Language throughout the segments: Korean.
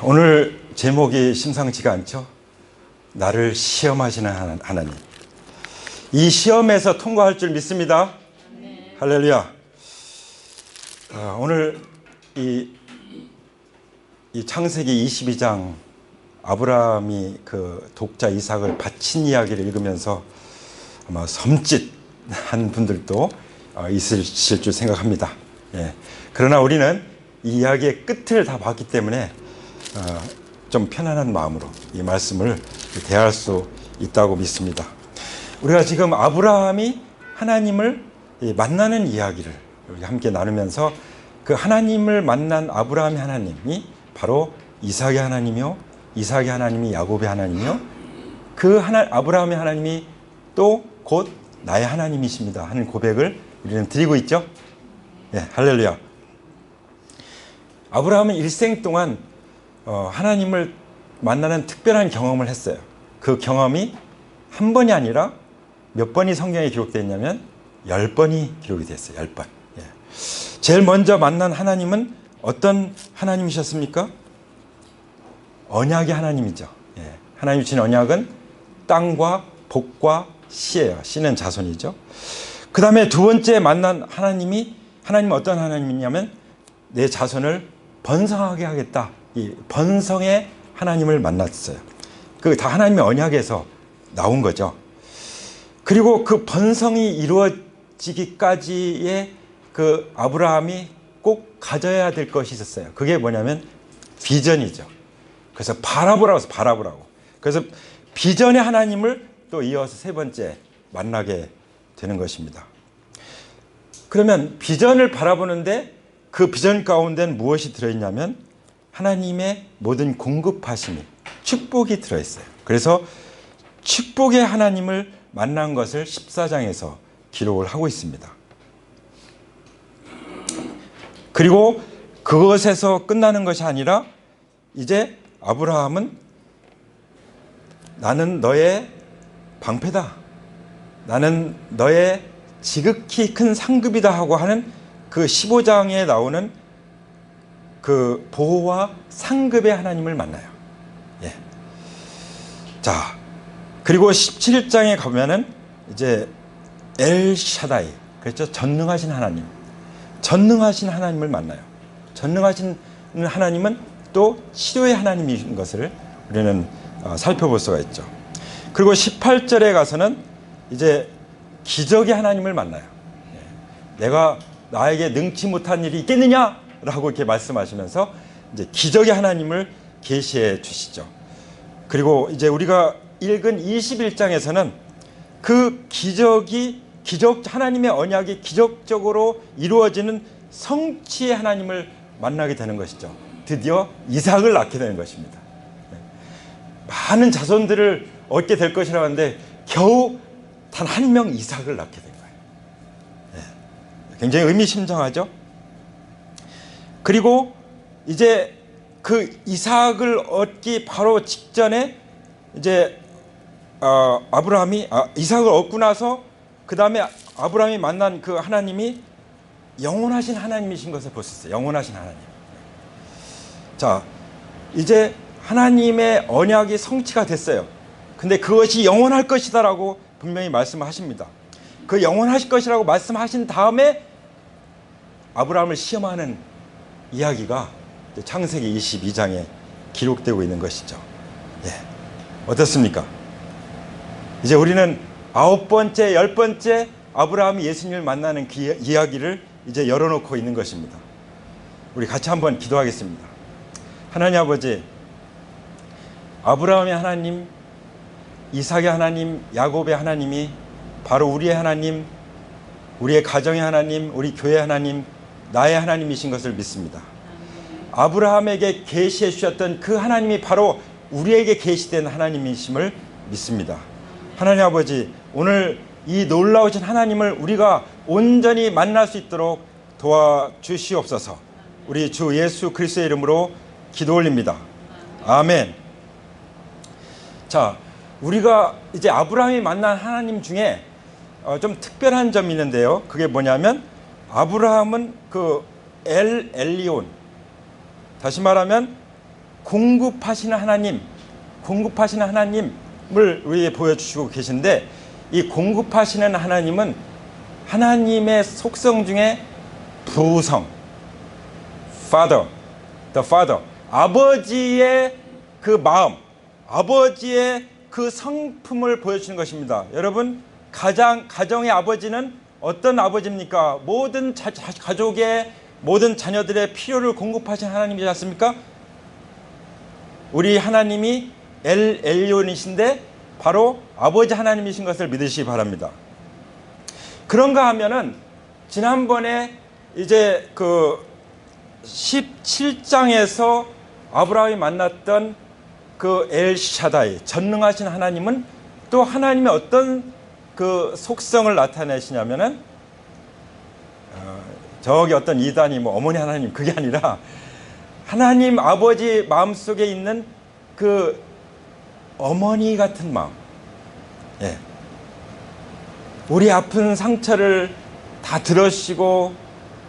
오늘 제목이 심상치가 않죠? 나를 시험하시는 하나님. 이 시험에서 통과할 줄 믿습니다. 네. 할렐루야. 오늘 이 창세기 22장 아브라함이 그 독자 이삭을 바친 이야기를 읽으면서 아마 섬찟한 분들도 있으실 줄 생각합니다. 그러나 우리는 이 이야기의 끝을 다 봤기 때문에 좀 편안한 마음으로 이 말씀을 대할 수 있다고 믿습니다. 우리가 지금 아브라함이 하나님을 만나는 이야기를 함께 나누면서 그 하나님을 만난 아브라함의 하나님이 바로 이삭의 하나님이요, 이삭의 하나님이 야곱의 하나님이요, 그 아브라함의 하나님이 또 곧 나의 하나님이십니다 하는 고백을 우리는 드리고 있죠. 할렐루야. 아브라함은 일생 동안 하나님을 만나는 특별한 경험을 했어요. 그 경험이 한 번이 아니라 몇 번이 성경에 기록되어 있냐면 10번이 기록이 됐어요. 10번. 제일 먼저 만난 하나님은 어떤 하나님이셨습니까? 언약의 하나님이죠. 하나님이 주신 언약은 땅과 복과 씨예요. 씨는 자손이죠. 그 다음에 두 번째 만난 하나님은 어떤 하나님이냐면 내 자손을 번성하게 하겠다. 이 번성의 하나님을 만났어요. 그 다 하나님의 언약에서 나온 거죠. 그리고 그 번성이 이루어지기까지의 그 아브라함이 꼭 가져야 될 것이 있었어요. 그게 뭐냐면 비전이죠. 그래서 바라보라고. 그래서 비전의 하나님을 또 이어서 세 번째 만나게 되는 것입니다. 그러면 비전을 바라보는데 그 비전 가운데는 무엇이 들어있냐면 하나님의 모든 공급하심이, 축복이 들어있어요. 그래서 축복의 하나님을 만난 것을 14장에서 기록을 하고 있습니다. 그리고 그것에서 끝나는 것이 아니라 이제 아브라함은 나는 너의 방패다, 나는 너의 지극히 큰 상급이다 하고 하는 그 15장에 나오는 그 보호와 상급의 하나님을 만나요. 자, 그리고 17장에 가면은 이제 엘샤다이, 그렇죠? 전능하신 하나님, 전능하신 하나님을 만나요. 전능하신 하나님은 또 치료의 하나님인 것을 우리는 살펴볼 수가 있죠. 그리고 18절에 가서는 이제 기적의 하나님을 만나요. 나에게 능치 못한 일이 있겠느냐라고 이렇게 말씀하시면서 이제 기적의 하나님을 계시해 주시죠. 그리고 이제 우리가 읽은 21장에서는 그 하나님의 언약이 기적적으로 이루어지는 성취의 하나님을 만나게 되는 것이죠. 드디어 이삭을 낳게 되는 것입니다. 많은 자손들을 얻게 될 것이라고 하는데 겨우 단 한 명 이삭을 낳게 된 거예요. 굉장히 의미심장하죠. 그리고 이제 그 이삭을 얻기 바로 직전에 이제 아브라함이 이삭을 얻고 나서 그 다음에 아브라함이 만난 그 하나님이 영원하신 하나님이신 것을 볼 수 있어요. 영원하신 하나님. 자, 이제 하나님의 언약이 성취가 됐어요. 근데 그것이 영원할 것이다라고 분명히 말씀하십니다. 그 영원하실 것이라고 말씀하신 다음에 아브라함을 시험하는 이야기가 창세기 22장에 기록되고 있는 것이죠. 어떻습니까? 이제 우리는 9번째, 10번째 아브라함이 예수님을 만나는 그 이야기를 이제 열어놓고 있는 것입니다. 우리 같이 한번 기도하겠습니다. 하나님 아버지, 아브라함의 하나님, 이삭의 하나님, 야곱의 하나님이 바로 우리의 하나님, 우리의 가정의 하나님, 우리 교회의 하나님, 나의 하나님이신 것을 믿습니다. 아브라함에게 계시해 주셨던 그 하나님이 바로 우리에게 계시된 하나님이심을 믿습니다. 하나님 아버지, 오늘 이 놀라우신 하나님을 우리가 온전히 만날 수 있도록 도와주시옵소서. 우리 주 예수 그리스도의 이름으로 기도 올립니다. 아멘. 자, 우리가 이제 아브라함이 만난 하나님 중에 좀 특별한 점이 있는데요. 그게 뭐냐면 아브라함은 그 엘리온, 다시 말하면 공급하시는 하나님을 우리에게 보여주시고 계신데, 이 공급하시는 하나님은 하나님의 속성 중에 부성, Father, the Father, 아버지의 그 마음, 아버지의 그 성품을 보여주는 것입니다. 여러분, 가정의 아버지는 어떤 아버지입니까? 모든 가족의 모든 자녀들의 필요를 공급하신 하나님이지 않습니까? 우리 하나님이 엘리온이신데 바로 아버지 하나님이신 것을 믿으시기 바랍니다. 그런가 하면은 지난번에 이제 그 17장에서 아브라함이 만났던 그 엘샤다이, 전능하신 하나님은 또 하나님의 어떤 그 속성을 나타내시냐면은 저기 어떤 이단이 뭐 어머니 하나님, 그게 아니라 하나님 아버지 마음속에 있는 그 어머니 같은 마음, 예. 우리 아픈 상처를 다 들으시고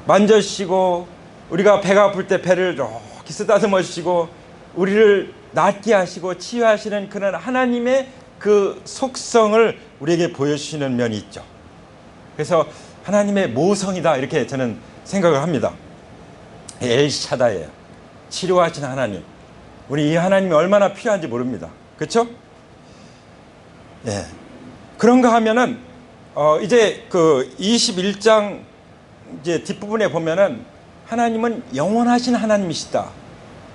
만져시고, 우리가 배가 아플 때 배를 이렇게 쓰다듬으시고 우리를 낫게 하시고 치유하시는 그런 하나님의 그 속성을 우리에게 보여주시는 면이 있죠. 그래서 하나님의 모성이다, 이렇게 저는 생각을 합니다. 엘샤다예요. 치료하시는 하나님. 우리 이 하나님이 얼마나 필요한지 모릅니다. 그렇죠? 예. 그런가 하면은 이제 그 21장 이제 뒷부분에 보면은 하나님은 영원하신 하나님이시다.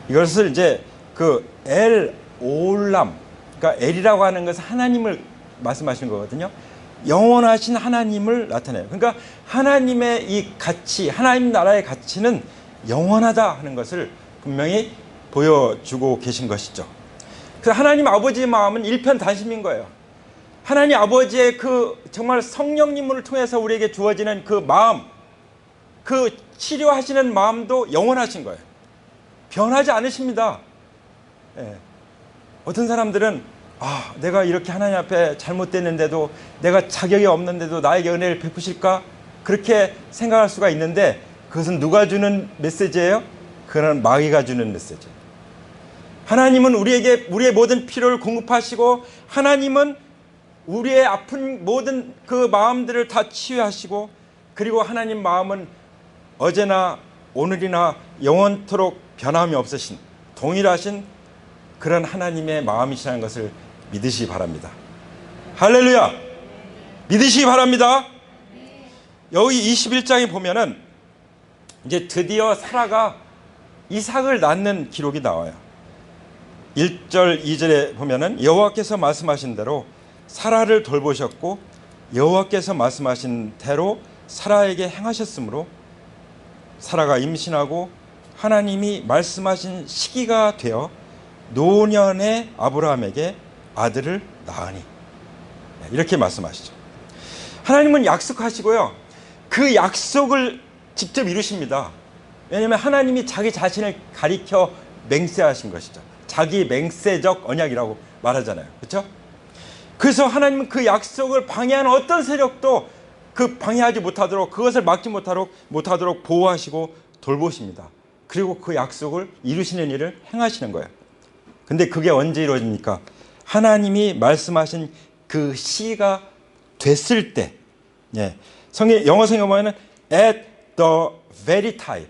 이것을 이제 그 엘 올람, 그러니까 엘이라고 하는 것은 하나님을 말씀하시는 거거든요. 영원하신 하나님을 나타내요. 그러니까 하나님의 이 가치, 하나님 나라의 가치는 영원하다 하는 것을 분명히 보여주고 계신 것이죠. 그래서 하나님 아버지의 마음은 일편단심인 거예요. 하나님 아버지의 그 정말 성령님을 통해서 우리에게 주어지는 그 마음, 그 치료하시는 마음도 영원하신 거예요. 변하지 않으십니다. 예. 어떤 사람들은 내가 이렇게 하나님 앞에 잘못됐는데도, 내가 자격이 없는데도 나에게 은혜를 베푸실까? 그렇게 생각할 수가 있는데, 그것은 누가 주는 메시지예요? 그건 마귀가 주는 메시지예요. 하나님은 우리의 모든 필요를 공급하시고, 하나님은 우리의 아픈 모든 그 마음들을 다 치유하시고, 그리고 하나님 마음은 어제나 오늘이나 영원토록 변함이 없으신 동일하신 그런 하나님의 마음이시라는 것을 믿으시기 바랍니다. 할렐루야! 믿으시기 바랍니다. 여기 21장에 보면은 이제 드디어 사라가 이삭을 낳는 기록이 나와요. 1절 2절에 보면은 여호와께서 말씀하신 대로 사라를 돌보셨고, 여호와께서 말씀하신 대로 사라에게 행하셨으므로 사라가 임신하고 하나님이 말씀하신 시기가 되어 노년의 아브라함에게 아들을 낳으니, 이렇게 말씀하시죠. 하나님은 약속하시고요, 그 약속을 직접 이루십니다. 왜냐하면 하나님이 자기 자신을 가리켜 맹세하신 것이죠. 자기 맹세적 언약이라고 말하잖아요. 그렇죠? 그래서 하나님은 그 약속을 방해하는 어떤 세력도 그 방해하지 못하도록, 그것을 막지 못하도록 보호하시고 돌보십니다. 그리고 그 약속을 이루시는 일을 행하시는 거예요. 근데 그게 언제 이루어집니까? 하나님이 말씀하신 그 시가 됐을 때, 예. 영어 성경에 보면 at the very time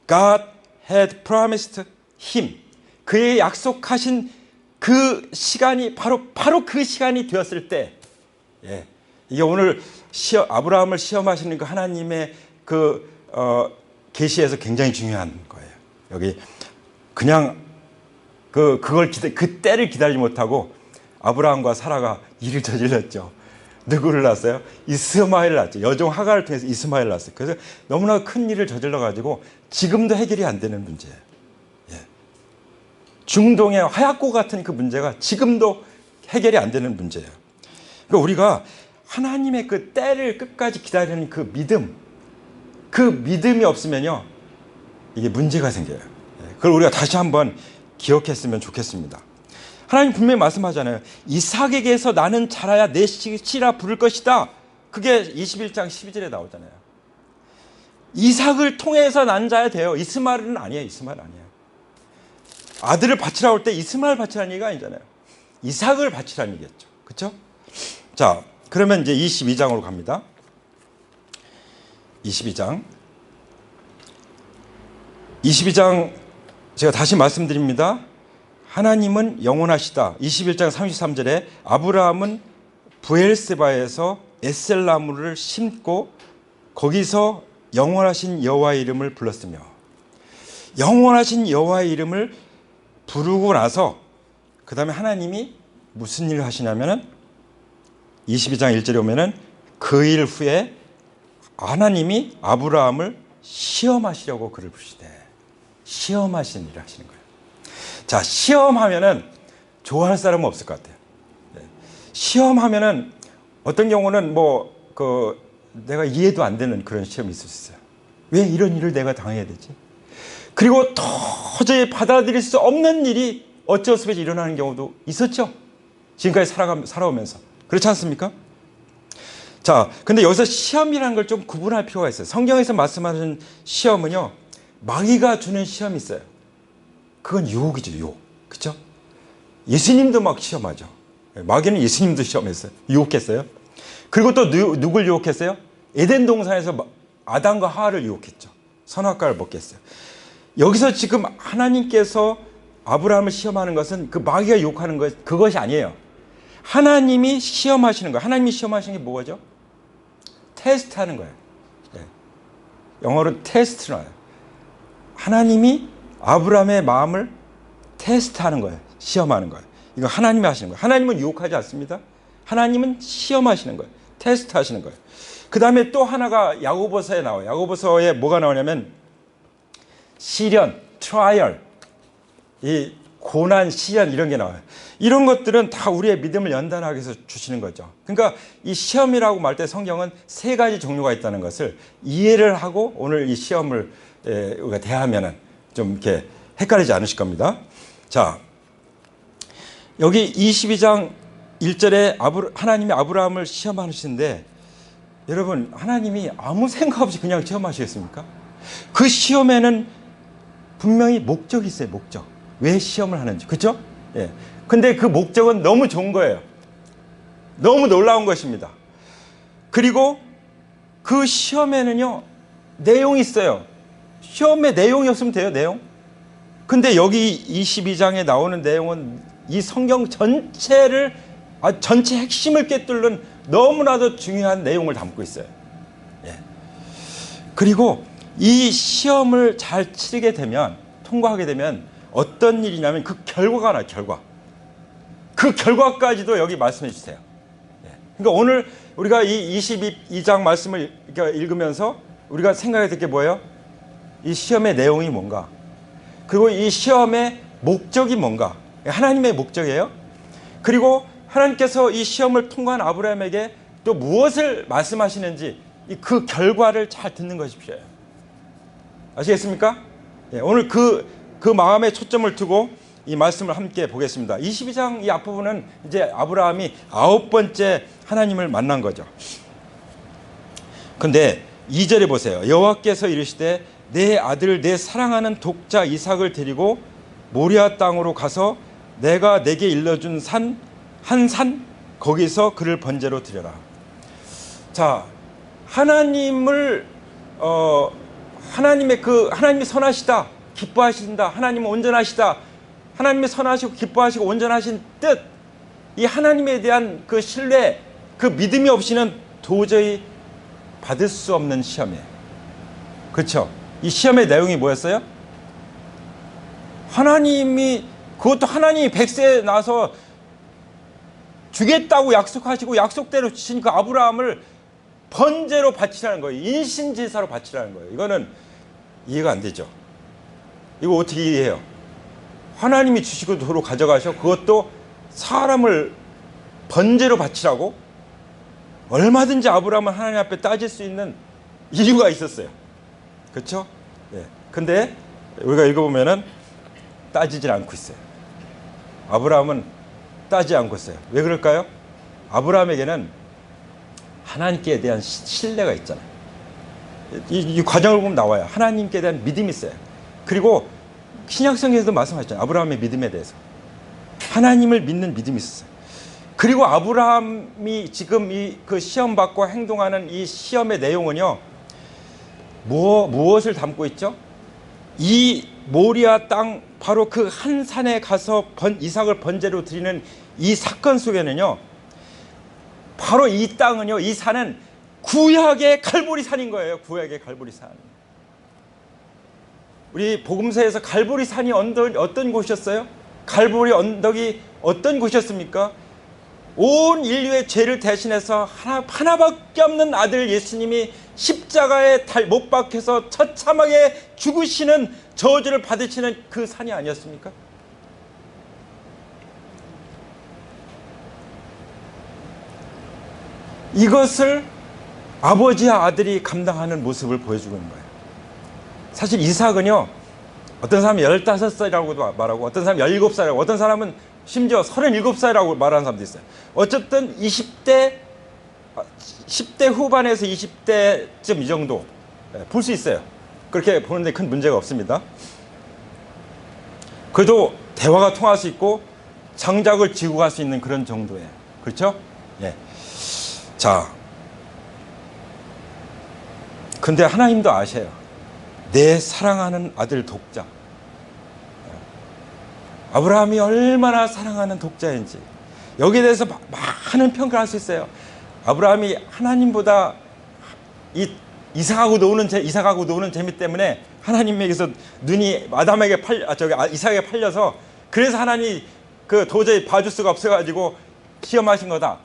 God had promised him, 그의 약속하신 그 시간이 바로 그 시간이 되었을 때, 예. 이게 오늘 아브라함을 시험하시는 그 하나님의 그 계시에서 굉장히 중요한 거예요. 여기 그냥 그 때를 기다리지 못하고 아브라함과 사라가 일을 저질렀죠. 누구를 낳았어요? 이스마엘을 낳았죠. 여종 하갈을 통해서 이스마엘을 낳았어요. 그래서 너무나 큰 일을 저질러 가지고 지금도 해결이 안 되는 문제예요. 예. 중동의 하얗고 같은 그 문제가 지금도 해결이 안 되는 문제예요. 그러니까 우리가 하나님의 그 때를 끝까지 기다리는 그 믿음이 없으면요, 이게 문제가 생겨요. 그걸 우리가 다시 한번 기억했으면 좋겠습니다. 하나님 분명히 말씀하잖아요. 이삭에게서 나는 자라야 내 씨라 부를 것이다. 그게 21장 12절에 나오잖아요. 이삭을 통해서 난 자야 돼요. 이스마엘은 아니에요. 이스마엘 아니에요. 아들을 바치라고 할 때 이스마엘 바치라는 얘기가 아니잖아요. 이삭을 바치라는 얘기겠죠. 그렇죠? 자, 그러면 이제 22장으로 갑니다. 22장 제가 다시 말씀드립니다. 하나님은 영원하시다. 21장 33절에 아브라함은 브엘세바에서 에셀나무를 심고 거기서 영원하신 여호와의 이름을 불렀으며, 영원하신 여호와의 이름을 부르고 나서 그 다음에 하나님이 무슨 일을 하시냐면은 22장 1절에 오면은 그 일 후에 하나님이 아브라함을 시험하시려고 그를 부르시되, 시험하신 일을 하시는 거예요. 자, 시험하면은 좋아할 사람은 없을 것 같아요. 시험하면은 어떤 경우는 내가 이해도 안 되는 그런 시험이 있을 수 있어요. 왜 이런 일을 내가 당해야 되지? 그리고 도저히 받아들일 수 없는 일이 어쩔 수 없이 일어나는 경우도 있었죠. 지금까지 살아오면서. 그렇지 않습니까? 자, 근데 여기서 시험이라는 걸 좀 구분할 필요가 있어요. 성경에서 말씀하는 시험은요, 마귀가 주는 시험이 있어요. 그건 유혹이죠, 유혹. 그렇죠? 예수님도 막 시험하죠. 마귀는 예수님도 시험했어요. 유혹했어요. 그리고 또 누굴 유혹했어요? 에덴 동산에서 아담과 하와를 유혹했죠. 선악과를 먹게 했어요. 여기서 지금 하나님께서 아브라함을 시험하는 것은 그 마귀가 유혹하는 것, 그것이 아니에요. 하나님이 시험하시는 거예요. 하나님이 시험하시는 게 뭐죠? 테스트하는 거예요. 영어로 테스트는 거예요. 하나님이 아브라함의 마음을 테스트하는 거예요. 시험하는 거예요. 이거 하나님이 하시는 거예요. 하나님은 유혹하지 않습니다. 하나님은 시험하시는 거예요. 테스트하시는 거예요. 그 다음에 또 하나가 야고보서에 나와요. 야고보서에 뭐가 나오냐면 시련, 트라이얼, 이 고난, 시련 이런 게 나와요. 이런 것들은 다 우리의 믿음을 연단하기 위해서 주시는 거죠. 그러니까 이 시험이라고 말 때 성경은 세 가지 종류가 있다는 것을 이해를 하고 오늘 이 시험을 우리가 대하면은 좀 이렇게 헷갈리지 않으실 겁니다. 자, 여기 22장 1절에 하나님이 아브라함을 시험하시는데, 여러분, 하나님이 아무 생각 없이 그냥 시험하시겠습니까? 그 시험에는 분명히 목적이 있어요. 목적. 왜 시험을 하는지. 그렇죠? 예. 근데 그 목적은 너무 좋은 거예요. 너무 놀라운 것입니다. 그리고 그 시험에는요, 내용이 있어요. 시험에 내용이 없으면 돼요, 내용. 근데 여기 22장에 나오는 내용은 이 성경 전체를, 전체 핵심을 꿰뚫는 너무나도 중요한 내용을 담고 있어요. 예. 그리고 이 시험을 잘 치르게 되면, 통과하게 되면 어떤 일이냐면 그 결과가 나요, 결과. 그 결과까지도 여기 말씀해 주세요. 예. 그러니까 오늘 우리가 이 22장 말씀을 읽으면서 우리가 생각해야 될 게 뭐예요? 이 시험의 내용이 뭔가, 그리고 이 시험의 목적이 뭔가, 하나님의 목적이에요. 그리고 하나님께서 이 시험을 통과한 아브라함에게 또 무엇을 말씀하시는지 그 결과를 잘 듣는 것이 필요해요. 아시겠습니까? 예, 오늘 그 마음에 초점을 두고 이 말씀을 함께 보겠습니다. 22장 이 앞부분은 이제 아브라함이 9번째 하나님을 만난 거죠. 근데 2절에 보세요. 여호와께서 이르시되 내 아들 내 사랑하는 독자 이삭을 데리고 모리아 땅으로 가서 내가 내게 일러준 한 산 거기서 그를 번제로 드려라. 자, 하나님을 하나님이 선하시다, 기뻐하신다, 하나님은 온전하시다, 하나님이 선하시고 기뻐하시고 온전하신 뜻, 이 하나님에 대한 그 신뢰, 그 믿음이 없이는 도저히 받을 수 없는 시험이에요. 그렇죠? 이 시험의 내용이 뭐였어요? 그것도 하나님이 100세에 나서 주겠다고 약속하시고 약속대로 주신 그 아브라함을 번제로 바치라는 거예요. 인신제사로 바치라는 거예요. 이거는 이해가 안 되죠. 이거 어떻게 이해해요? 하나님이 주시고 도로 가져가셔, 그것도 사람을 번제로 바치라고? 얼마든지 아브라함은 하나님 앞에 따질 수 있는 이유가 있었어요. 그렇죠? 예. 근데 우리가 읽어보면은 따지질 않고 있어요. 아브라함은 따지지 않고 있어요. 왜 그럴까요? 아브라함에게는 하나님께 대한 신뢰가 있잖아요. 이 과정을 보면 나와요. 하나님께 대한 믿음이 있어요. 그리고 신약성경에서도 말씀하셨잖아요. 아브라함의 믿음에 대해서. 하나님을 믿는 믿음이 있었어요. 그리고 아브라함이 지금 그 시험 받고 행동하는 이 시험의 내용은요, 무엇을 담고 있죠? 이 모리아 땅 바로 그 한 산에 가서 이삭을 번제로 드리는 이 사건 속에는요, 바로 이 땅은요, 이 산은 구약의 갈보리 산인 거예요. 구약의 갈보리 산. 우리 복음서에서 갈보리 산이 어떤 곳이었어요? 갈보리 언덕이 어떤 곳이었습니까? 온 인류의 죄를 대신해서 하나밖에 없는 아들 예수님이 십자가에 못 박혀서 처참하게 죽으시는 저주를 받으시는 그 산이 아니었습니까? 이것을 아버지와 아들이 감당하는 모습을 보여주고 있는 거예요. 사실 이삭은요, 어떤 사람은 15살이라고도 말하고, 어떤 사람은 17살이라고, 어떤 사람은 심지어 37살이라고 말하는 사람도 있어요. 어쨌든 10대 후반에서 20대쯤 이 정도 볼 수 있어요. 그렇게 보는데 큰 문제가 없습니다. 그래도 대화가 통할 수 있고 장작을 쥐고 갈 수 있는 그런 정도예요. 그렇죠? 예. 자, 근데 하나님도 아셔요. 내 사랑하는 아들 독자, 아브라함이 얼마나 사랑하는 독자인지 여기에 대해서 많은 평가를 할 수 있어요. 아브라함이 하나님보다 이삭하고 노는 재미 때문에 하나님에게서 눈이 이삭에게 팔려서, 그래서 하나님이 도저히 봐줄 수가 없어가지고 시험하신 거다.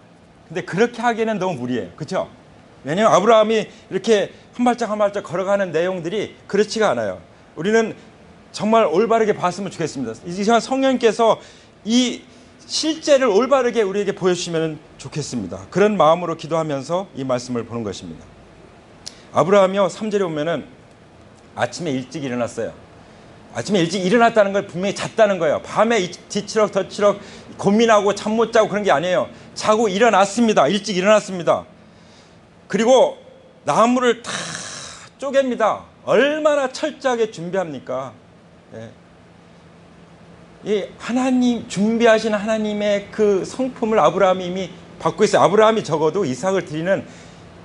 근데 그렇게 하기에는 너무 무리예요. 그렇죠? 왜냐하면 아브라함이 이렇게 한 발짝 한 발짝 걸어가는 내용들이 그렇지가 않아요. 우리는 정말 올바르게 봤으면 좋겠습니다. 이 시간 성령께서 이 실제를 올바르게 우리에게 보여주시면 좋겠습니다. 그런 마음으로 기도하면서 이 말씀을 보는 것입니다. 아브라함이요, 3절에 보면은 아침에 일찍 일어났어요. 아침에 일찍 일어났다는 걸 분명히 잤다는 거예요. 밤에 뒤치럭 덧치럭 고민하고 잠 못 자고 그런 게 아니에요. 자고 일어났습니다. 일찍 일어났습니다. 그리고 나무를 다 쪼갭니다. 얼마나 철저하게 준비합니까? 예. 이 하나님 준비하신 하나님의 그 성품을 아브라함이 이미 받고 있어요. 아브라함이 적어도 이삭을 드리는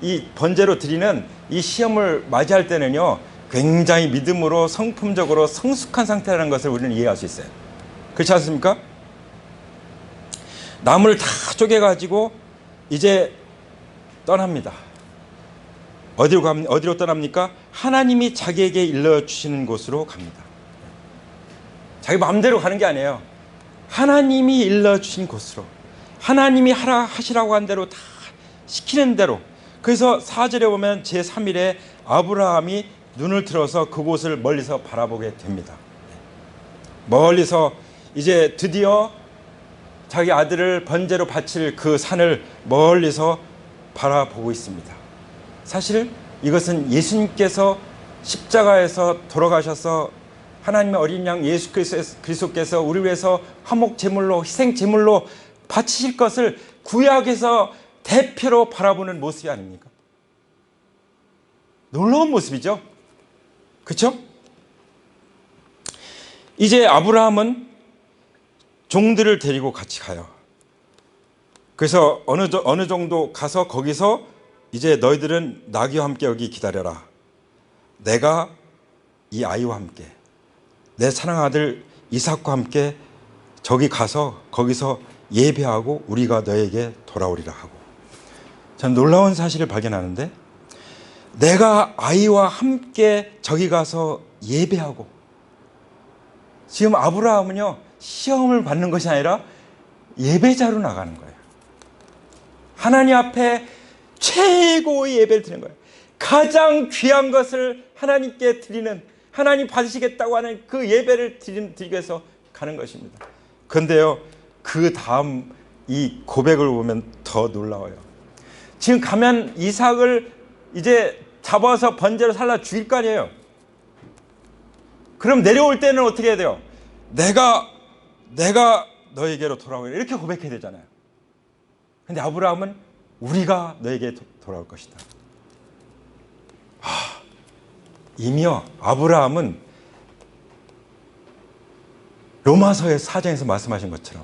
이 번제로 드리는 이 시험을 맞이할 때는요, 굉장히 믿음으로 성품적으로 성숙한 상태라는 것을 우리는 이해할 수 있어요. 그렇지 않습니까? 나무를 다 쪼개가지고 이제 떠납니다. 어디로 떠납니까? 하나님이 자기에게 일러주시는 곳으로 갑니다. 자기 마음대로 가는 게 아니에요. 하나님이 일러주신 곳으로, 하나님이 하시라고 한 대로 다 시키는 대로. 그래서 4절에 보면 제3일에 아브라함이 눈을 들어서 그곳을 멀리서 바라보게 됩니다. 멀리서 이제 드디어 자기 아들을 번제로 바칠 그 산을 멀리서 바라보고 있습니다. 사실 이것은 예수님께서 십자가에서 돌아가셔서 하나님의 어린 양 예수 그리스도께서 우리 위해서 화목 제물로, 희생 제물로 바치실 것을 구약에서 대표로 바라보는 모습이 아닙니까? 놀라운 모습이죠. 그렇죠? 이제 아브라함은 종들을 데리고 같이 가요. 그래서 어느 정도 가서 거기서 이제 너희들은 나귀와 함께 여기 기다려라. 내가 이 아이와 함께, 내 사랑하는 아들 이삭과 함께 저기 가서 거기서 예배하고 우리가 너에게 돌아오리라 하고. 참 놀라운 사실을 발견하는데, 내가 아이와 함께 저기 가서 예배하고. 지금 아브라함은요, 시험을 받는 것이 아니라 예배자로 나가는 거예요. 하나님 앞에 최고의 예배를 드리는 거예요. 가장 귀한 것을 하나님께 드리는, 하나님 받으시겠다고 하는 그 예배를 드리기 위해서 가는 것입니다. 그런데요, 그 다음 이 고백을 보면 더 놀라워요. 지금 가면 이삭을 이제 잡아서 번제로 살라 죽일 거 아니에요. 그럼 내려올 때는 어떻게 해야 돼요? 내가 너에게로 돌아오리라, 이렇게 고백해야 되잖아요. 근데 아브라함은 우리가 너에게 돌아올 것이다. 이미요, 아브라함은 로마서의 4장에서 말씀하신 것처럼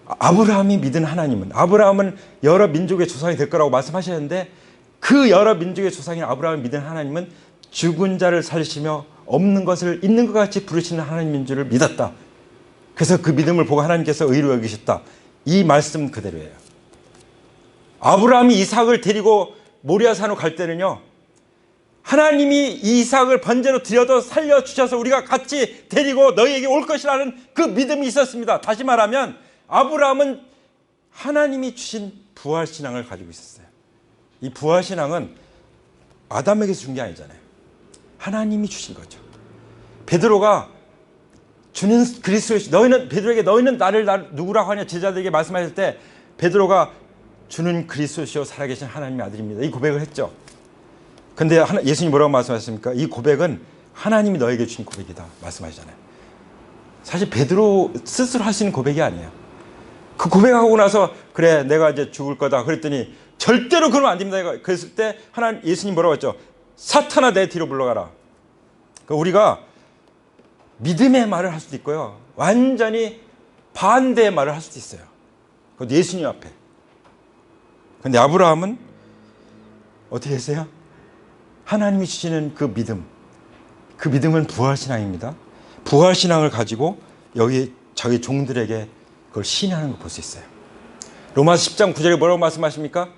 아브라함이 믿은 하나님은, 아브라함은 여러 민족의 조상이 될 거라고 말씀하셨는데, 그 여러 민족의 조상인 아브라함이 믿은 하나님은 죽은 자를 살리시며 없는 것을 있는 것 같이 부르시는 하나님인 줄을 믿었다. 그래서 그 믿음을 보고 하나님께서 의로 여기셨다. 이 말씀 그대로예요. 아브라함이 이삭을 데리고 모리아산으로 갈 때는요, 하나님이 이 이삭을 번제로 드려도 살려주셔서 우리가 같이 데리고 너희에게 올 것이라는 그 믿음이 있었습니다. 다시 말하면 아브라함은 하나님이 주신 부활신앙을 가지고 있었어요. 이 부활신앙은 아담에게서 준 게 아니잖아요. 하나님이 주신 거죠. 베드로가 주는 그리스도의, 너희는, 베드로에게 너희는 나를 누구라고 하냐 제자들에게 말씀하실 때 베드로가 주는 그리스도시요 살아계신 하나님의 아들입니다, 이 고백을 했죠. 근데 예수님이 뭐라고 말씀하셨습니까? 이 고백은 하나님이 너에게 주신 고백이다 말씀하시잖아요. 사실 베드로 스스로 할 수 있는 고백이 아니에요. 그 고백하고 나서 그래 내가 이제 죽을 거다 그랬더니 절대로 그러면 안 됩니다. 그랬을 때 예수님 뭐라고 했죠? 사탄아 내 뒤로 물러가라. 그러니까 우리가 믿음의 말을 할 수도 있고요, 완전히 반대의 말을 할 수도 있어요. 그것도 예수님 앞에. 근데 아브라함은 어떻게 했어요? 하나님이 주시는 그 믿음, 그 믿음은 부활신앙입니다. 부활신앙을 가지고 여기 자기 종들에게 그걸 시인하는 걸 볼 수 있어요. 로마서 10장 9절에 뭐라고 말씀하십니까?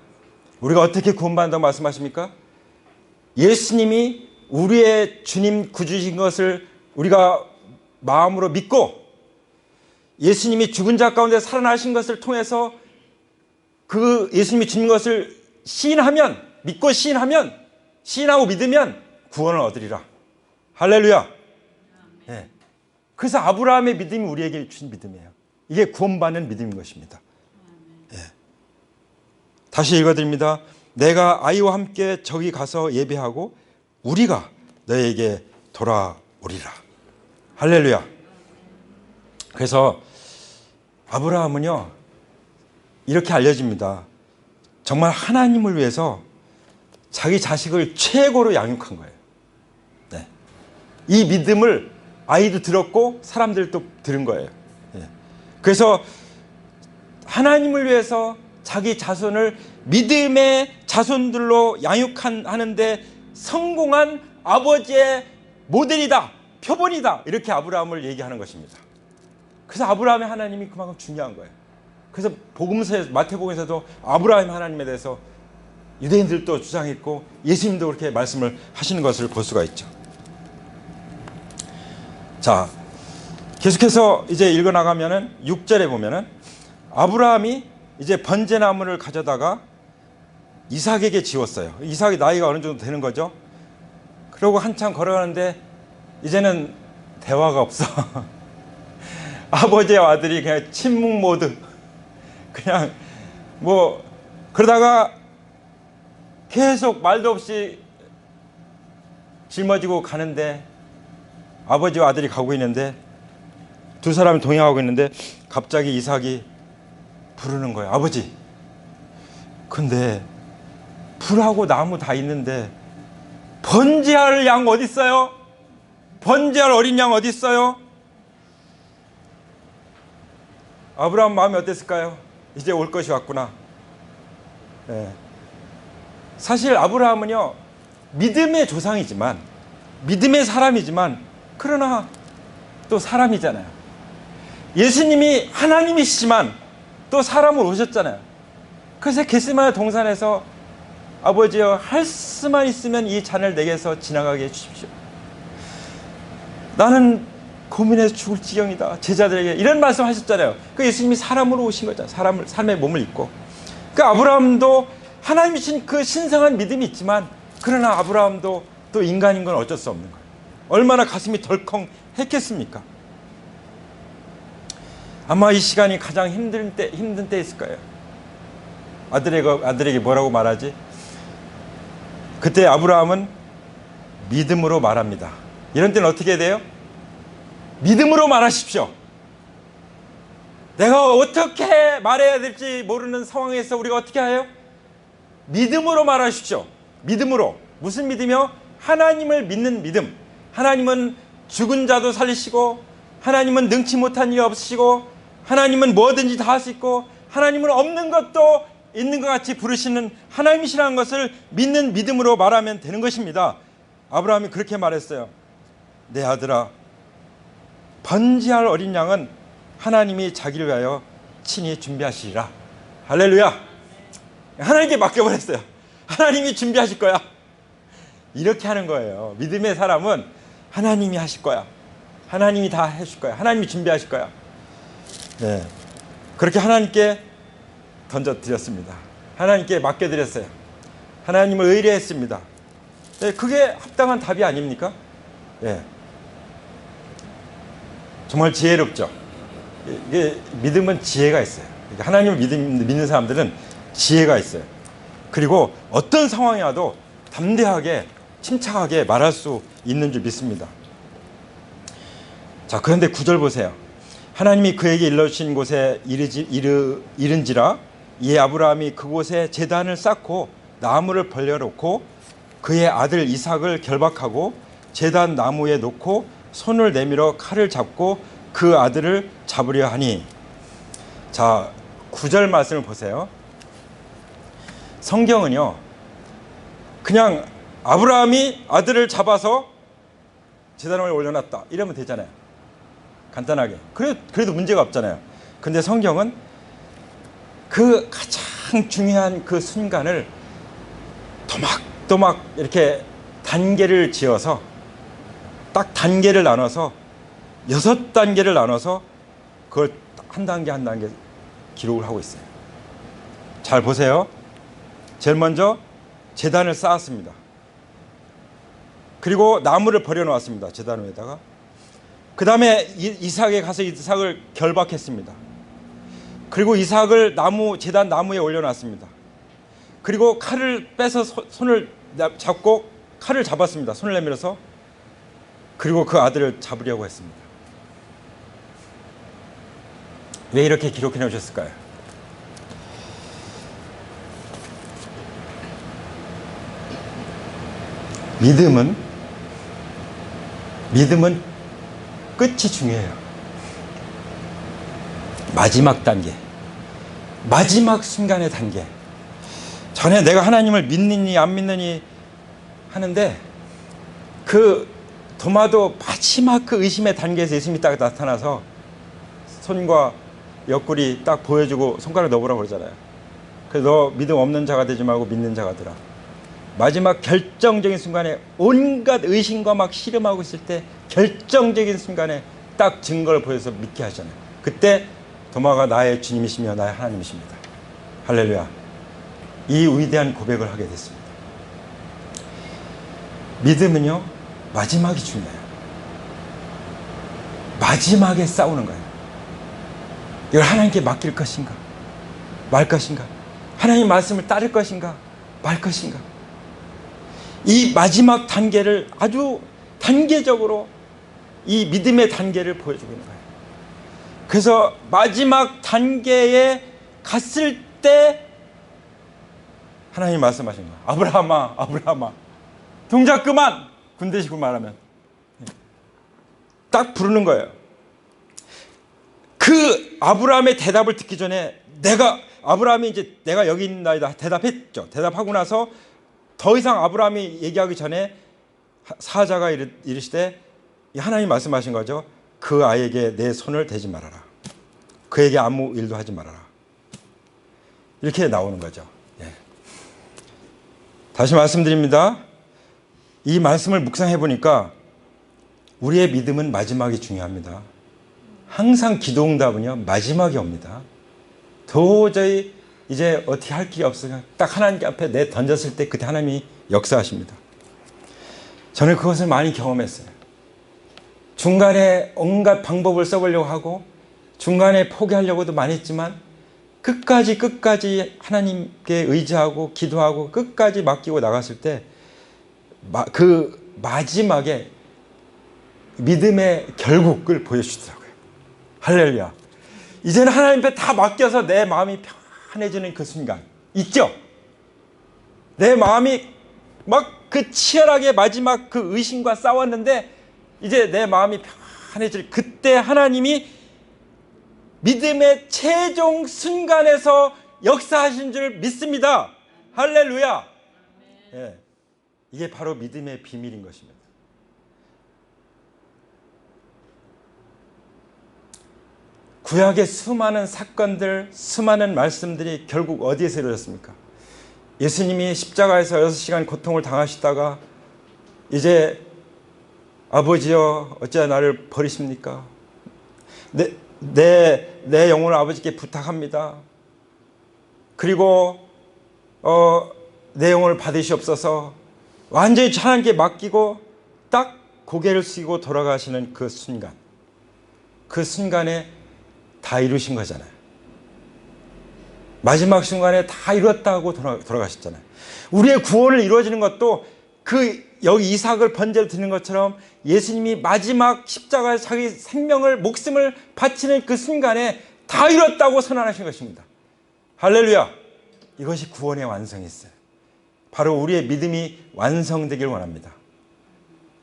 우리가 어떻게 구원받는다고 말씀하십니까? 예수님이 우리의 주님 구주신 것을 우리가 마음으로 믿고 예수님이 죽은 자 가운데 살아나신 것을 통해서 그 예수님이 주신 것을 시인하면, 믿고 시인하면, 시인하고 믿으면 구원을 얻으리라. 할렐루야. 네. 그래서 아브라함의 믿음이 우리에게 주신 믿음이에요. 이게 구원받는 믿음인 것입니다. 네. 다시 읽어드립니다. 내가 아이와 함께 저기 가서 예배하고 우리가 너에게 돌아오리라. 할렐루야. 그래서 아브라함은요 이렇게 알려집니다. 정말 하나님을 위해서 자기 자식을 최고로 양육한 거예요. 네. 이 믿음을 아이도 들었고 사람들도 들은 거예요. 네. 그래서 하나님을 위해서 자기 자손을 믿음의 자손들로 양육하는데 성공한 아버지의 모델이다, 표본이다, 이렇게 아브라함을 얘기하는 것입니다. 그래서 아브라함의 하나님이 그만큼 중요한 거예요. 그래서 복음서에서, 마태복음에서도 아브라함 하나님에 대해서 유대인들도 주장했고 예수님도 그렇게 말씀을 하시는 것을 볼 수가 있죠. 자, 계속해서 이제 읽어나가면은 6절에 보면은 아브라함이 이제 번제나무를 가져다가 이삭에게 지웠어요. 이삭이 나이가 어느 정도 되는 거죠. 그러고 한참 걸어가는데 이제는 대화가 없어. 아버지와 아들이 그냥 침묵 모드. 그냥 뭐 그러다가 계속 말도 없이 짊어지고 가는데, 아버지와 아들이 가고 있는데 두 사람이 동행하고 있는데 갑자기 이삭이 부르는 거예요. 아버지. 근데 풀하고 나무 다 있는데 번제할 양 어디 있어요? 번제할 어린 양 어디 있어요? 아브라함 마음이 어땠을까요? 이제 올 것이 왔구나. 네. 사실 아브라함은요 믿음의 조상이지만, 믿음의 사람이지만, 그러나 또 사람이잖아요. 예수님이 하나님이시지만 또 사람으로 오셨잖아요. 그래서 겟세마네 동산에서 아버지여 할 수만 있으면 이 잔을 내게서 지나가게 해주십시오. 나는 고민해서 죽을 지경이다. 제자들에게 이런 말씀 하셨잖아요. 그 예수님이 사람으로 오신 거잖아요. 삶의 몸을 입고. 그 아브라함도 하나님이 주신 그 신성한 믿음이 있지만, 그러나 아브라함도 또 인간인 건 어쩔 수 없는 거예요. 얼마나 가슴이 덜컹 했겠습니까? 아마 이 시간이 가장 힘든 때였을 거예요. 아들에게 뭐라고 말하지? 그때 아브라함은 믿음으로 말합니다. 이런 때는 어떻게 해야 돼요? 믿음으로 말하십시오. 내가 어떻게 말해야 될지 모르는 상황에서 우리가 어떻게 해요? 믿음으로 말하십시오. 믿음으로. 무슨 믿음이요? 하나님을 믿는 믿음. 하나님은 죽은 자도 살리시고 하나님은 능치 못한 일이 없으시고 하나님은 뭐든지 다 할 수 있고 하나님은 없는 것도 있는 것 같이 부르시는 하나님이시라는 것을 믿는 믿음으로 말하면 되는 것입니다. 아브라함이 그렇게 말했어요. 내 아들아, 번지할 어린 양은 하나님이 자기를 위하여 친히 준비하시리라. 할렐루야. 하나님께 맡겨버렸어요. 하나님이 준비하실 거야. 이렇게 하는 거예요. 믿음의 사람은 하나님이 하실 거야. 하나님이 다 해줄 거야. 하나님이 준비하실 거야. 네. 그렇게 하나님께 던져드렸습니다. 하나님께 맡겨드렸어요. 하나님을 의뢰했습니다. 네, 그게 합당한 답이 아닙니까? 네. 정말 지혜롭죠. 이게 믿음은 지혜가 있어요. 하나님을 믿는 사람들은 지혜가 있어요. 그리고 어떤 상황이 와도 담대하게 침착하게 말할 수 있는 줄 믿습니다. 자, 그런데 9절 보세요. 하나님이 그에게 일러주신 곳에 이른지라 이에 아브라함이 그곳에 제단을 쌓고 나무를 벌려놓고 그의 아들 이삭을 결박하고 제단 나무에 놓고 손을 내밀어 칼을 잡고 그 아들을 잡으려 하니. 자, 9절 말씀을 보세요. 성경은요, 그냥 아브라함이 아들을 잡아서 제단 위에 올려놨다 이러면 되잖아요. 간단하게. 그래도 문제가 없잖아요. 근데 성경은 그 가장 중요한 그 순간을 토막토막 이렇게 단계를 지어서 딱 단계를 나눠서 6단계를 나눠서 그걸 한 단계 한 단계 기록을 하고 있어요. 잘 보세요. 제일 먼저 제단을 쌓았습니다. 그리고 나무를 버려놓았습니다. 제단 위에다가. 그 다음에 이삭에 가서 이삭을 결박했습니다. 그리고 이삭을 제단 나무에 올려놨습니다. 그리고 칼을 빼서 손을 잡고 칼을 잡았습니다. 손을 내밀어서. 그리고 그 아들을 잡으려고 했습니다. 왜 이렇게 기록해 놓으셨을까요? 믿음은 끝이 중요해요. 마지막 단계, 마지막 순간의 단계. 전에 내가 하나님을 믿느니 안 믿느니 하는데 그 도마도 마지막 그 의심의 단계에서 예수님이 딱 나타나서 손과 옆구리 딱 보여주고 손가락 넣어보라고 그러잖아요. 그래서 너 믿음 없는 자가 되지 말고 믿는 자가 되라. 마지막 결정적인 순간에 온갖 의심과 막 씨름하고 있을 때 결정적인 순간에 딱 증거를 보여서 믿게 하잖아요. 그때 도마가 나의 주님이시며 나의 하나님이십니다. 할렐루야. 이 위대한 고백을 하게 됐습니다. 믿음은요, 마지막이 중요해요. 마지막에 싸우는 거예요. 이걸 하나님께 맡길 것인가 말 것인가, 하나님 말씀을 따를 것인가 말 것인가. 이 마지막 단계를 아주 단계적으로 이 믿음의 단계를 보여주고 있는 거예요. 그래서 마지막 단계에 갔을 때 하나님이 말씀하신 거예요. 아브라함아, 아브라함아, 동작 그만. 군대식으로 말하면 딱 부르는 거예요. 그 아브라함의 대답을 듣기 전에 아브라함이 이제 내가 여기 있나이다 대답했죠. 대답하고 나서 더 이상 아브라함이 얘기하기 전에 사자가 이르시되 하나님 말씀하신 거죠. 그 아이에게 내 손을 대지 말아라. 그에게 아무 일도 하지 말아라. 이렇게 나오는 거죠. 예. 다시 말씀드립니다. 이 말씀을 묵상해 보니까 우리의 믿음은 마지막이 중요합니다. 항상 기도응답은요, 마지막이 옵니다. 도저히 이제 어떻게 할 길이 없으니까 딱 하나님 앞에 내 던졌을 때 그때 하나님이 역사하십니다. 저는 그것을 많이 경험했어요. 중간에 온갖 방법을 써보려고 하고 중간에 포기하려고도 많이 했지만 끝까지 하나님께 의지하고 기도하고 끝까지 맡기고 나갔을 때 그 마지막에 믿음의 결국을 보여주시더라고요. 할렐루야. 이제는 하나님 앞에 다 맡겨서 내 마음이 편해지는 그 순간 있죠? 내 마음이 막 그 치열하게 마지막 그 의심과 싸웠는데 이제 내 마음이 환해질 그때 하나님이 믿음의 최종 순간에서 역사하신 줄 믿습니다. 할렐루야. 예, 이게 바로 믿음의 비밀인 것입니다. 구약의 수많은 사건들, 수많은 말씀들이 결국 어디에서 이루어졌습니까? 예수님이 십자가에서 6시간 고통을 당하시다가 이제 아버지여 어찌하여 나를 버리십니까? 내 영혼을 아버지께 부탁합니다. 그리고 내 영혼을 받으시옵소서. 완전히 하나님께 맡기고 딱 고개를 숙이고 돌아가시는 그 순간, 그 순간에 다 이루신 거잖아요. 마지막 순간에 다 이루었다고 돌아가셨잖아요. 우리의 구원을 이루어지는 것도 여기 이삭을 번제로 드리는 것처럼 예수님이 마지막 십자가에 자기 생명을, 목숨을 바치는 그 순간에 다 이뤘다고 선언하신 것입니다. 할렐루야. 이것이 구원의 완성이 있어요. 바로 우리의 믿음이 완성되길 원합니다.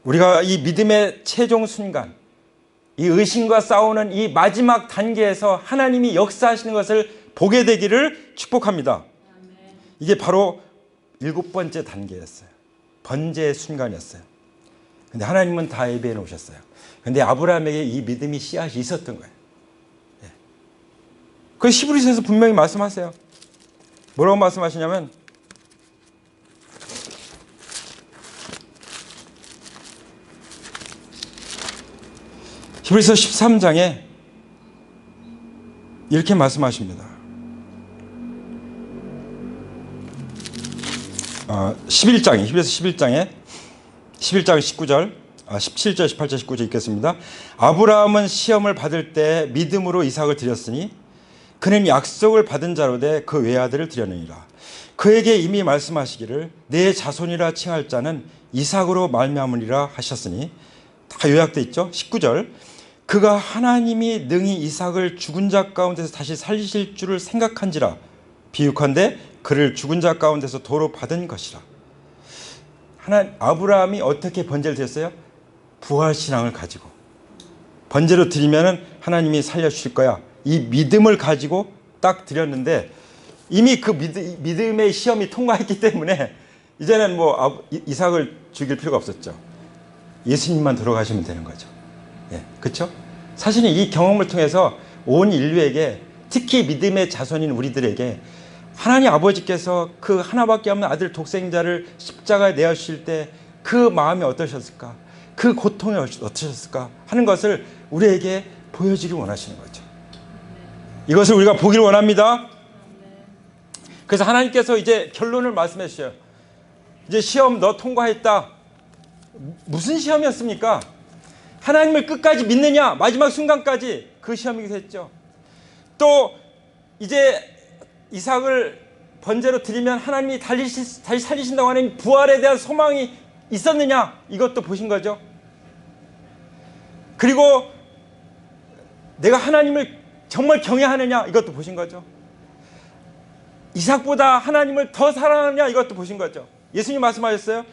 우리가 이 믿음의 최종 순간, 이 의심과 싸우는 이 마지막 단계에서 하나님이 역사하시는 것을 보게 되기를 축복합니다. 이게 바로 7번째 단계였어요. 번제의 순간이었어요. 근데 하나님은 다 예배해 놓으셨어요. 근데 아브라함에게 이 믿음이 씨앗이 있었던 거예요. 예. 그 히브리서에서 분명히 말씀하세요. 뭐라고 말씀하시냐면 히브리서 13장에 이렇게 말씀하십니다. 11장에 히브리서 11장 19절 17절 18절 19절 읽겠습니다. 아브라함은 시험을 받을 때 믿음으로 이삭을 드렸으니 그는 약속을 받은 자로 돼 그 외아들을 드렸느니라. 그에게 이미 말씀하시기를 내 자손이라 칭할 자는 이삭으로 말미암으리라 하셨으니, 다 요약돼 있죠. 19절 그가 하나님이 능히 이삭을 죽은 자 가운데서 다시 살리실 줄을 생각한지라 비유컨대 그를 죽은 자 가운데서 도로 받은 것이라. 아브라함이 어떻게 번제를 드렸어요? 부활신앙을 가지고 번제로 드리면 하나님이 살려주실 거야, 이 믿음을 가지고 딱 드렸는데 이미 그 믿음의 시험이 통과했기 때문에 이제는 이삭을 죽일 필요가 없었죠. 예수님만 돌아가시면 되는 거죠. 예, 그렇죠? 사실은 이 경험을 통해서 온 인류에게, 특히 믿음의 자손인 우리들에게 하나님 아버지께서 그 하나밖에 없는 아들 독생자를 십자가에 내어주실 때 그 마음이 어떠셨을까, 그 고통이 어떠셨을까 하는 것을 우리에게 보여주기를 원하시는 거죠. 이것을 우리가 보기를 원합니다. 그래서 하나님께서 이제 결론을 말씀해 주셔요. 이제 시험 너 통과했다. 무슨 시험이었습니까? 하나님을 끝까지 믿느냐, 마지막 순간까지, 그 시험이기도 했죠. 또 이제 이삭을 번제로 드리면 하나님이 다시 살리신다고 하는 부활에 대한 소망이 있었느냐, 이것도 보신 거죠. 그리고 내가 하나님을 정말 경외하느냐, 이것도 보신 거죠. 이삭보다 하나님을 더 사랑하느냐, 이것도 보신 거죠. 예수님 말씀하셨어요.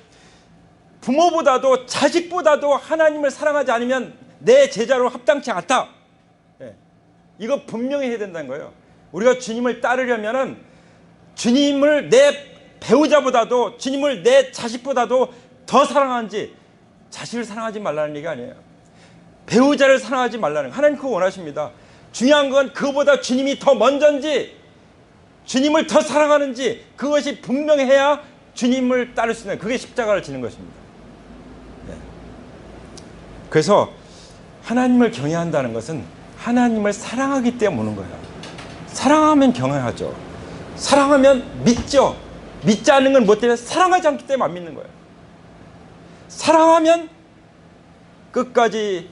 부모보다도 자식보다도 하나님을 사랑하지 않으면 내 제자로 합당치 않다. 예. 이거 분명히 해야 된다는 거예요. 우리가 주님을 따르려면은 주님을 내 배우자보다도, 주님을 내 자식보다도 더 사랑하는지, 자식을 사랑하지 말라는 얘기가 아니에요. 배우자를 사랑하지 말라는, 하나님 그거 원하십니다. 중요한 건 그거보다 주님이 더 먼저인지, 주님을 더 사랑하는지, 그것이 분명해야 주님을 따를 수 있는, 그게 십자가를 지는 것입니다. 네. 그래서 하나님을 경외한다는 것은 하나님을 사랑하기 때문에 오는 거예요. 사랑하면 경외하죠. 사랑하면 믿죠. 믿지 않는 건 뭐 때문에? 사랑하지 않기 때문에 안 믿는 거예요. 사랑하면 끝까지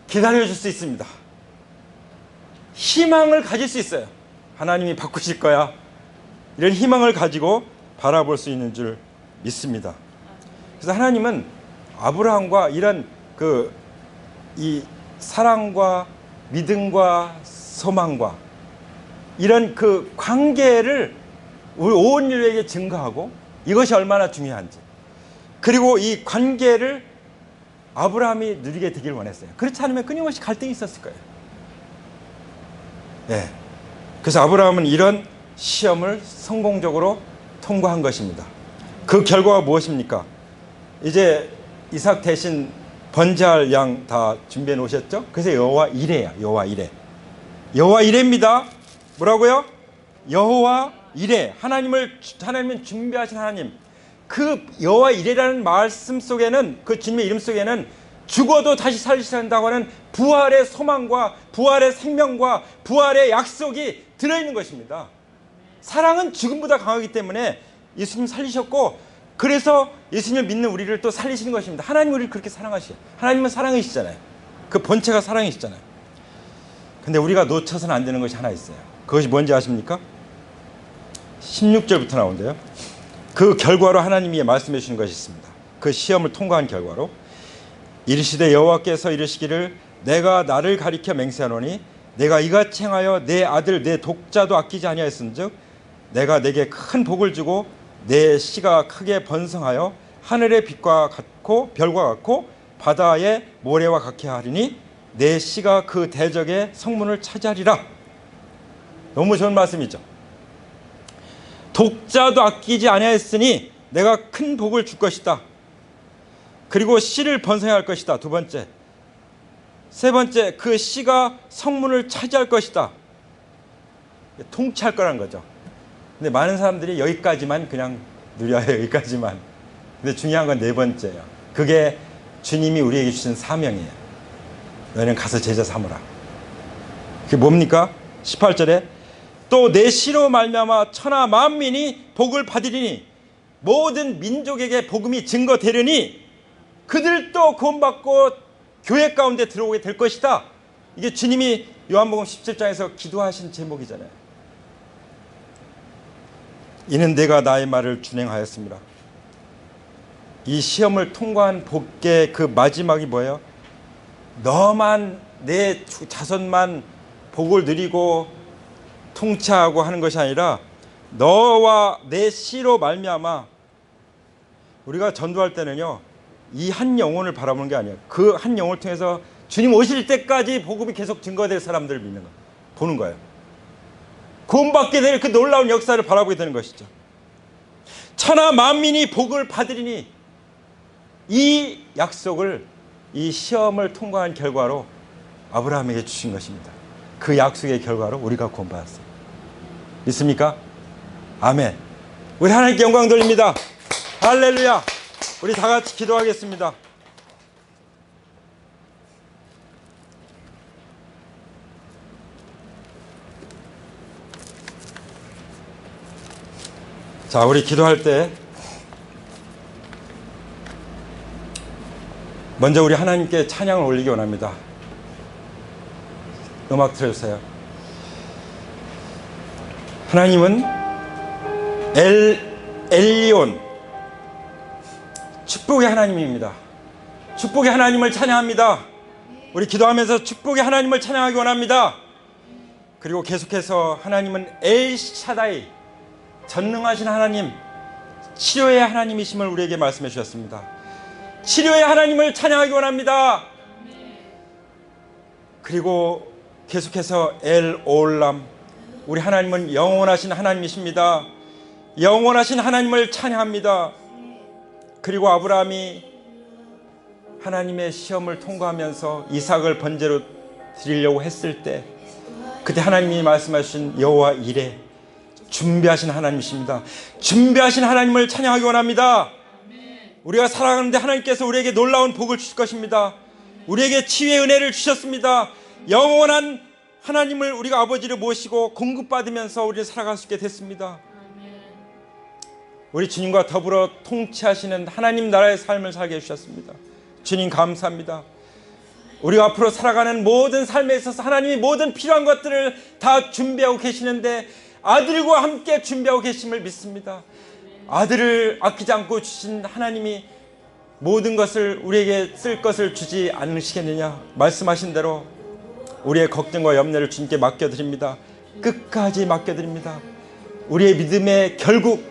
기다려줄 수 있습니다. 희망을 가질 수 있어요. 하나님이 바꾸실 거야, 이런 희망을 가지고 바라볼 수 있는 줄 믿습니다. 그래서 하나님은 아브라함과 이런 이 사랑과 믿음과 소망과 이런 그 관계를 우리 온 인류에게 증거하고, 이것이 얼마나 중요한지, 그리고 이 관계를 아브라함이 누리게 되길 원했어요. 그렇지 않으면 끊임없이 갈등이 있었을 거예요. 예. 그래서 아브라함은 이런 시험을 성공적으로 통과한 것입니다. 그 결과가 무엇입니까? 이제 이삭 대신 번제할 양 다 준비해 놓으셨죠? 그래서 여호와 이레야. 여호와 이레. 여호와 이레입니다. 뭐라고요? 여호와 이레. 하나님은 준비하신 하나님. 그 여호와 이레라는 말씀 속에는, 그 주님의 이름 속에는 죽어도 다시 살리신다고 하는 부활의 소망과 부활의 생명과 부활의 약속이 들어있는 것입니다. 사랑은 죽음보다 강하기 때문에 예수님 살리셨고, 그래서 예수님을 믿는 우리를 또 살리시는 것입니다. 하나님 우리를 그렇게 사랑하시죠. 하나님은 사랑이시잖아요. 그 본체가 사랑이시잖아요. 근데 우리가 놓쳐서는 안 되는 것이 하나 있어요. 그것이 뭔지 아십니까? 16절부터 나오는데요. 그 결과로 하나님이 말씀해 주시는 것이 있습니다. 그 시험을 통과한 결과로 이르시되 여호와께서 이르시기를 내가 나를 가리켜 맹세하노니 내가 이같이 행하여 내 아들 내 독자도 아끼지 아니하였은즉 내가 내게 큰 복을 주고 내 씨가 크게 번성하여 하늘의 빛과 같고 별과 같고 바다의 모래와 같게 하리니 내 씨가 그 대적의 성문을 차지하리라. 너무 좋은 말씀이죠. 독자도 아끼지 아니하였으니 내가 큰 복을 줄 것이다. 그리고 씨를 번성해 할 것이다. 두 번째. 세 번째, 그 씨가 성문을 차지할 것이다. 통치할 거라는 거죠. 근데 많은 사람들이 여기까지만 그냥 누려요. 여기까지만. 근데 중요한 건 네 번째예요. 그게 주님이 우리에게 주신 사명이에요. 너희는 가서 제자 삼으라. 그게 뭡니까? 18절에 또 내 씨로 말미암아 천하 만민이 복을 받으리니 모든 민족에게 복음이 증거되리니 그들도 구원받고 교회 가운데 들어오게 될 것이다. 이게 주님이 요한복음 17장에서 기도하신 제목이잖아요. 이는 내가 나의 말을 준행하였습니다. 이 시험을 통과한 복의 그 마지막이 뭐예요? 너만, 내 자손만 복을 누리고 통치하고 하는 것이 아니라 너와 내 씨로 말미암아. 우리가 전도할 때는요, 이 한 영혼을 바라보는 게 아니에요. 그 한 영혼을 통해서 주님 오실 때까지 복음이 계속 증거될 사람들을 믿는 거예요. 보는 거예요. 구원받게 될 그 놀라운 역사를 바라보게 되는 것이죠. 천하 만민이 복을 받으리니, 이 약속을, 이 시험을 통과한 결과로 아브라함에게 주신 것입니다. 그 약속의 결과로 우리가 구원받았어요. 믿습니까? 아멘. 우리 하나님께 영광 돌립니다. 할렐루야. 우리 다 같이 기도하겠습니다. 자, 우리 기도할 때 먼저 우리 하나님께 찬양을 올리기 원합니다. 음악 틀어주세요. 하나님은 엘리온, 축복의 하나님입니다. 축복의 하나님을 찬양합니다. 우리 기도하면서 축복의 하나님을 찬양하기 원합니다. 그리고 계속해서 하나님은 엘샤다이, 전능하신 하나님, 치료의 하나님이심을 우리에게 말씀해 주셨습니다. 치료의 하나님을 찬양하기 원합니다. 그리고 계속해서 엘 올람, 우리 하나님은 영원하신 하나님이십니다. 영원하신 하나님을 찬양합니다. 그리고 아브라함이 하나님의 시험을 통과하면서 이삭을 번제로 드리려고 했을 때 그때 하나님이 말씀하신 여호와 이레, 준비하신 하나님이십니다. 준비하신 하나님을 찬양하기 원합니다. 우리가 살아가는데 하나님께서 우리에게 놀라운 복을 주실 것입니다. 우리에게 치유의 은혜를 주셨습니다. 영원한 하나님을 우리가 아버지를 모시고 공급받으면서 우리를 살아갈 수 있게 됐습니다. 우리 주님과 더불어 통치하시는 하나님 나라의 삶을 살게 해주셨습니다. 주님 감사합니다. 우리가 앞으로 살아가는 모든 삶에 있어서 하나님이 모든 필요한 것들을 다 준비하고 계시는데 아들과 함께 준비하고 계심을 믿습니다. 아들을 아끼지 않고 주신 하나님이 모든 것을 우리에게 쓸 것을 주지 않으시겠느냐. 말씀하신 대로 우리의 걱정과 염려를 주님께 맡겨드립니다. 끝까지 맡겨드립니다. 우리의 믿음의 결국을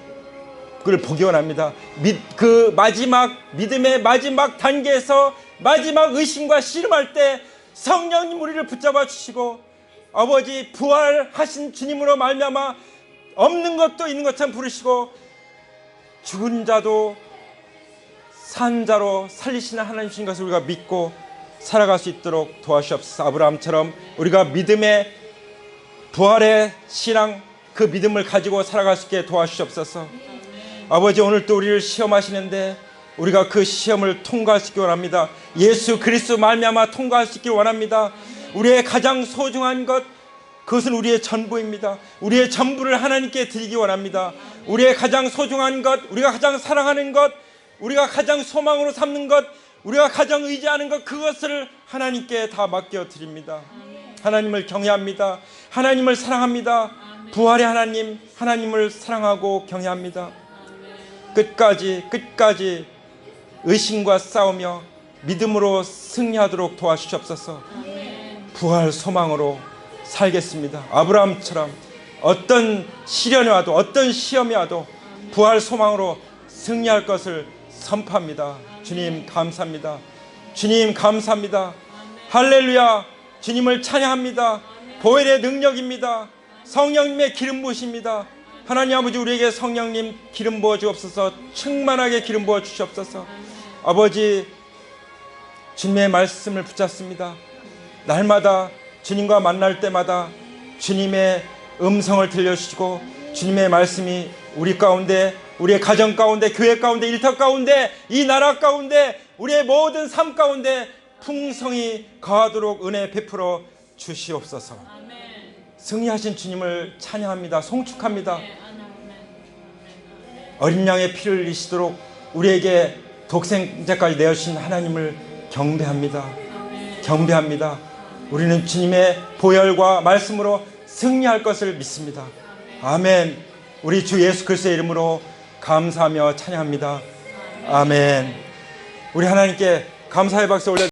보기 원합니다. 그 마지막, 믿음의 마지막 단계에서 마지막 의심과 씨름할 때 성령님 우리를 붙잡아 주시고 아버지 부활하신 주님으로 말미암아 없는 것도 있는 것처럼 부르시고 죽은 자도 산 자로 살리시는 하나님 주신 것을 우리가 믿고 살아갈 수 있도록 도와주시옵소서. 아브라함처럼 우리가 믿음의 부활의 신앙 그 믿음을 가지고 살아갈 수 있게 도와주시옵소서. 아버지 오늘 또 우리를 시험하시는데 우리가 그 시험을 통과할 수 있기 원합니다. 예수 그리스도 말미암아 통과할 수 있기 원합니다. 우리의 가장 소중한 것 그것은 우리의 전부입니다. 우리의 전부를 하나님께 드리기 원합니다. 우리의 가장 소중한 것, 우리가 가장 사랑하는 것, 우리가 가장 소망으로 삼는 것, 우리가 가장 의지하는 것 그것을 하나님께 다 맡겨 드립니다. 하나님을 경외합니다. 하나님을 사랑합니다. 부활의 하나님, 하나님을 사랑하고 경외합니다. 끝까지 의심과 싸우며 믿음으로 승리하도록 도와주시옵소서. 부활 소망으로 살겠습니다. 아브라함처럼 어떤 시련이 와도 어떤 시험이 와도 부활 소망으로 승리할 것을 선포합니다. 주님 감사합니다. 주님 감사합니다. 할렐루야. 주님을 찬양합니다. 보혈의 능력입니다. 성령님의 기름 부으십니다. 하나님 아버지 우리에게 성령님 기름 부어 주옵소서. 충만하게 기름 부어 주시옵소서. 아버지 주님의 말씀을 붙잡습니다. 날마다 주님과 만날 때마다 주님의 음성을 들려주시고 주님의 말씀이 우리 가운데 우리의 가정 가운데 교회 가운데 일터 가운데 이 나라 가운데 우리의 모든 삶 가운데 풍성히 거하도록 은혜 베풀어 주시옵소서. 승리하신 주님을 찬양합니다. 송축합니다. 어린 양의 피를 흘리시도록 우리에게 독생자까지 내어주신 하나님을 경배합니다. 경배합니다. 우리는 주님의 보혈과 말씀으로 승리할 것을 믿습니다. 아멘. 우리 주 예수 그리스도의 이름으로 감사하며 찬양합니다. 아멘. 우리 하나님께 감사의 박수 올려